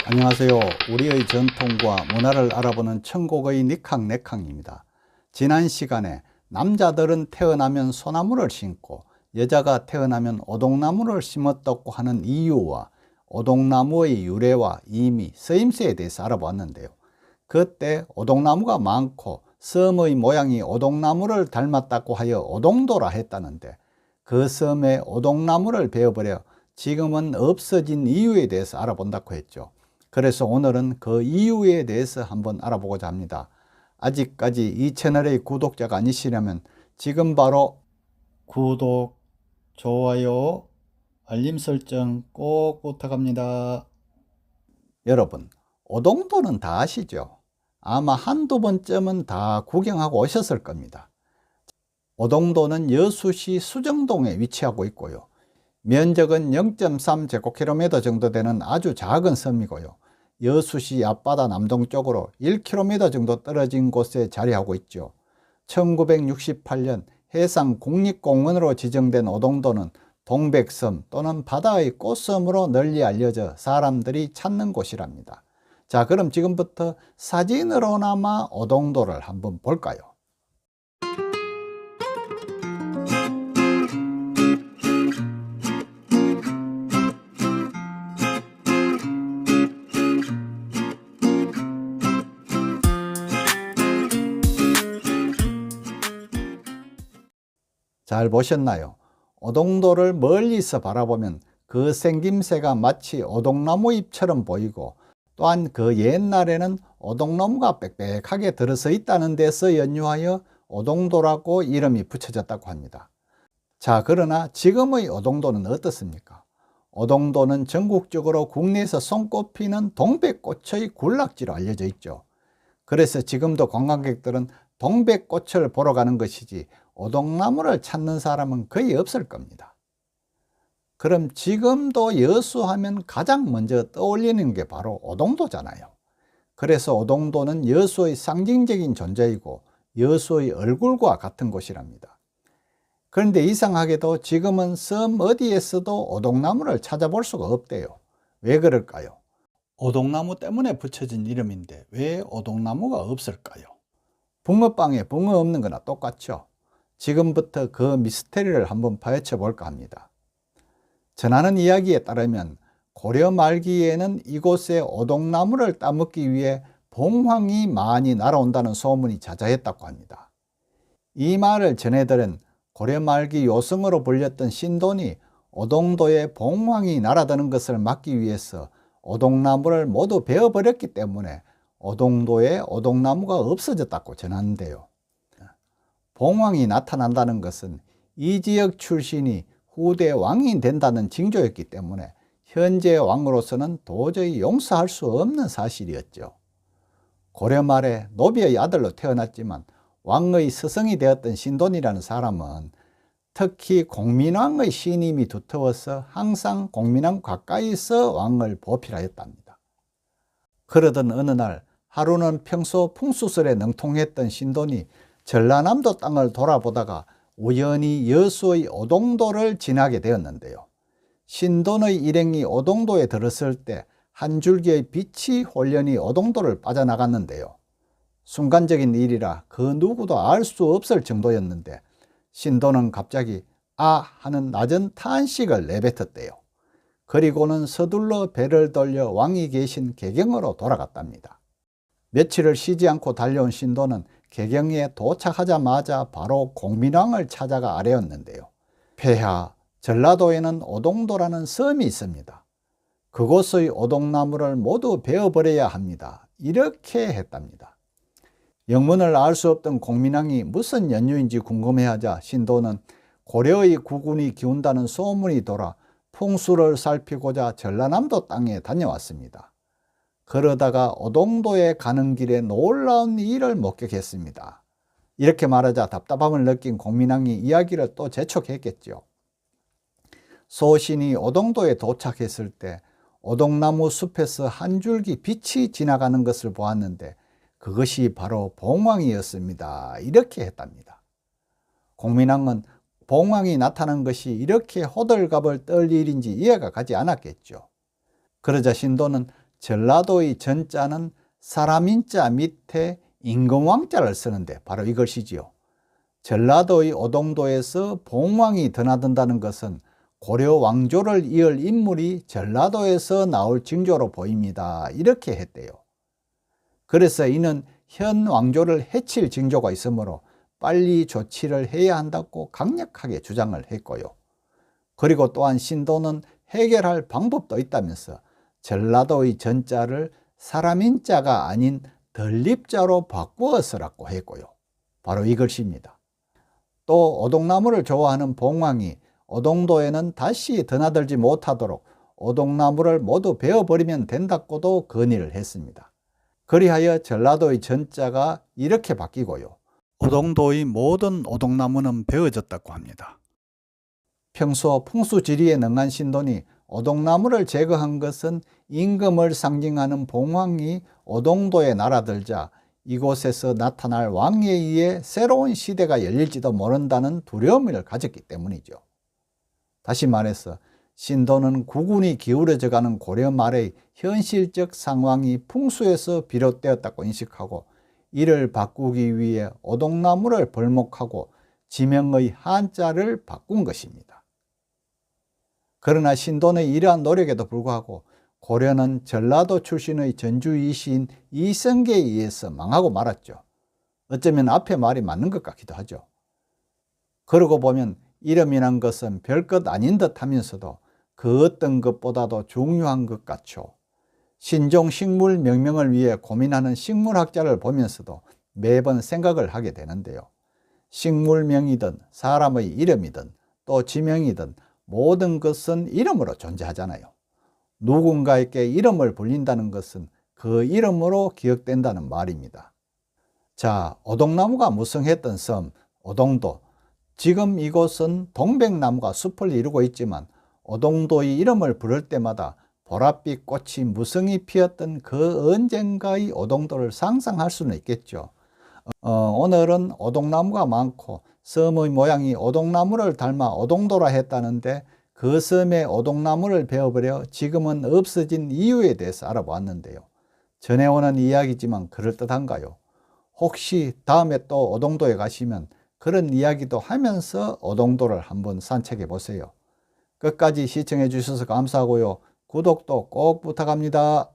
안녕하세요. 우리의 전통과 문화를 알아보는 천국의 니캉네캉입니다. 지난 시간에 남자들은 태어나면 소나무를 심고 여자가 태어나면 오동나무를 심었다고 하는 이유와 오동나무의 유래와 의미, 쓰임새에 대해서 알아보았는데요. 그때 오동나무가 많고 섬의 모양이 오동나무를 닮았다고 하여 오동도라 했다는데, 그 섬에 오동나무를 베어버려 지금은 없어진 이유에 대해서 알아본다고 했죠. 그래서 오늘은 그 이유에 대해서 한번 알아보고자 합니다. 아직까지 이 채널의 구독자가 아니시려면 지금 바로 구독, 좋아요, 알림 설정 꼭 부탁합니다. 여러분, 오동도는 다 아시죠? 아마 한두 번쯤은 다 구경하고 오셨을 겁니다. 오동도는 여수시 수정동에 위치하고 있고요. 면적은 0.3제곱킬로미터 정도 되는 아주 작은 섬이고요. 여수시 앞바다 남동쪽으로 1km 정도 떨어진 곳에 자리하고 있죠. 1968년 해상 국립공원으로 지정된 오동도는 동백섬 또는 바다의 꽃섬으로 널리 알려져 사람들이 찾는 곳이랍니다. 자, 그럼 지금부터 사진으로나마 오동도를 한번 볼까요? 잘 보셨나요? 오동도를 멀리서 바라보면 그 생김새가 마치 오동나무 잎처럼 보이고, 또한 그 옛날에는 오동나무가 빽빽하게 들어서 있다는 데서 연유하여 오동도라고 이름이 붙여졌다고 합니다. 자, 그러나 지금의 오동도는 어떻습니까? 오동도는 전국적으로 국내에서 손꼽히는 동백꽃의 군락지로 알려져 있죠. 그래서 지금도 관광객들은 동백꽃을 보러 가는 것이지 오동나무를 찾는 사람은 거의 없을 겁니다. 그럼 지금도 여수하면 가장 먼저 떠올리는 게 바로 오동도잖아요. 그래서 오동도는 여수의 상징적인 존재이고 여수의 얼굴과 같은 곳이랍니다. 그런데 이상하게도 지금은 섬 어디에서도 오동나무를 찾아볼 수가 없대요. 왜 그럴까요? 오동나무 때문에 붙여진 이름인데 왜 오동나무가 없을까요? 붕어빵에 붕어 없는 거나 똑같죠. 지금부터 그 미스테리를 한번 파헤쳐 볼까 합니다. 전하는 이야기에 따르면 고려 말기에는 이곳에 오동나무를 따먹기 위해 봉황이 많이 날아온다는 소문이 자자했다고 합니다. 이 말을 전해들은 고려 말기 요성으로 불렸던 신돈이 오동도에 봉황이 날아드는 것을 막기 위해서 오동나무를 모두 베어버렸기 때문에 오동도에 오동나무가 없어졌다고 전하는데요. 봉황이 나타난다는 것은 이 지역 출신이 후대 왕이 된다는 징조였기 때문에 현재 왕으로서는 도저히 용서할 수 없는 사실이었죠. 고려 말에 노비의 아들로 태어났지만 왕의 스승이 되었던 신돈이라는 사람은 특히 공민왕의 신임이 두터워서 항상 공민왕 가까이서 왕을 보필하였답니다. 그러던 어느 날 하루는 평소 풍수설에 능통했던 신돈이 전라남도 땅을 돌아보다가 우연히 여수의 오동도를 지나게 되었는데요. 신돈의 일행이 오동도에 들었을 때 한 줄기의 빛이 홀연히 오동도를 빠져나갔는데요. 순간적인 일이라 그 누구도 알 수 없을 정도였는데 신돈은 갑자기 아 하는 낮은 탄식을 내뱉었대요. 그리고는 서둘러 배를 돌려 왕이 계신 개경으로 돌아갔답니다. 며칠을 쉬지 않고 달려온 신돈은 개경에 도착하자마자 바로 공민왕을 찾아가 아뢰었는데요. 폐하, 전라도에는 오동도라는 섬이 있습니다. 그곳의 오동나무를 모두 베어버려야 합니다. 이렇게 했답니다. 영문을 알 수 없던 공민왕이 무슨 연유인지 궁금해하자 신돈은 고려의 국운이 기운다는 소문이 돌아 풍수를 살피고자 전라남도 땅에 다녀왔습니다. 그러다가 오동도에 가는 길에 놀라운 일을 목격했습니다. 이렇게 말하자 답답함을 느낀 공민왕이 이야기를 또 재촉했겠죠. 소신이 오동도에 도착했을 때 오동나무 숲에서 한 줄기 빛이 지나가는 것을 보았는데 그것이 바로 봉황이었습니다. 이렇게 했답니다. 공민왕은 봉황이 나타난 것이 이렇게 호들갑을 떨 일인지 이해가 가지 않았겠죠. 그러자 신도는 전라도의 전자는 사람인자 밑에 임금왕자를 쓰는데 바로 이것이지요. 전라도의 오동도에서 봉황이 드나든다는 것은 고려 왕조를 이을 인물이 전라도에서 나올 징조로 보입니다. 이렇게 했대요. 그래서 이는 현 왕조를 해칠 징조가 있으므로 빨리 조치를 해야 한다고 강력하게 주장을 했고요. 그리고 또한 신도는 해결할 방법도 있다면서 전라도의 전자를 사람인자가 아닌 덜립자로 바꾸어 쓰라고 했고요. 바로 이것입니다. 또 오동나무를 좋아하는 봉황이 오동도에는 다시 드나들지 못하도록 오동나무를 모두 베어버리면 된다고도 건의를 했습니다. 그리하여 전라도의 전자가 이렇게 바뀌고요. 오동도의 모든 오동나무는 베어졌다고 합니다. 평소 풍수지리에 능한 신도니 오동나무를 제거한 것은 임금을 상징하는 봉황이 오동도에 날아들자 이곳에서 나타날 왕에 의해 새로운 시대가 열릴지도 모른다는 두려움을 가졌기 때문이죠. 다시 말해서 신도는 국운이 기울어져 가는 고려 말의 현실적 상황이 풍수에서 비롯되었다고 인식하고 이를 바꾸기 위해 오동나무를 벌목하고 지명의 한자를 바꾼 것입니다. 그러나 신도는 이러한 노력에도 불구하고 고려는 전라도 출신의 전주의 시인 이성계에 의해서 망하고 말았죠. 어쩌면 앞에 말이 맞는 것 같기도 하죠. 그러고 보면 이름이란 것은 별것 아닌 듯 하면서도 그 어떤 것보다도 중요한 것 같죠. 신종 식물 명명을 위해 고민하는 식물학자를 보면서도 매번 생각을 하게 되는데요. 식물명이든 사람의 이름이든 또 지명이든 모든 것은 이름으로 존재하잖아요. 누군가에게 이름을 불린다는 것은 그 이름으로 기억된다는 말입니다. 자, 오동나무가 무성했던 섬 오동도. 지금 이곳은 동백나무가 숲을 이루고 있지만 오동도의 이름을 부를 때마다 보랏빛 꽃이 무성히 피었던 그 언젠가의 오동도를 상상할 수는 있겠죠. 오늘은 오동나무가 많고 섬의 모양이 오동나무를 닮아 오동도라 했다는데 그 섬에 오동나무를 베어버려 지금은 없어진 이유에 대해서 알아보았는데요. 전해오는 이야기지만 그럴듯한가요? 혹시 다음에 또 오동도에 가시면 그런 이야기도 하면서 오동도를 한번 산책해 보세요. 끝까지 시청해 주셔서 감사하고요. 구독도 꼭 부탁합니다.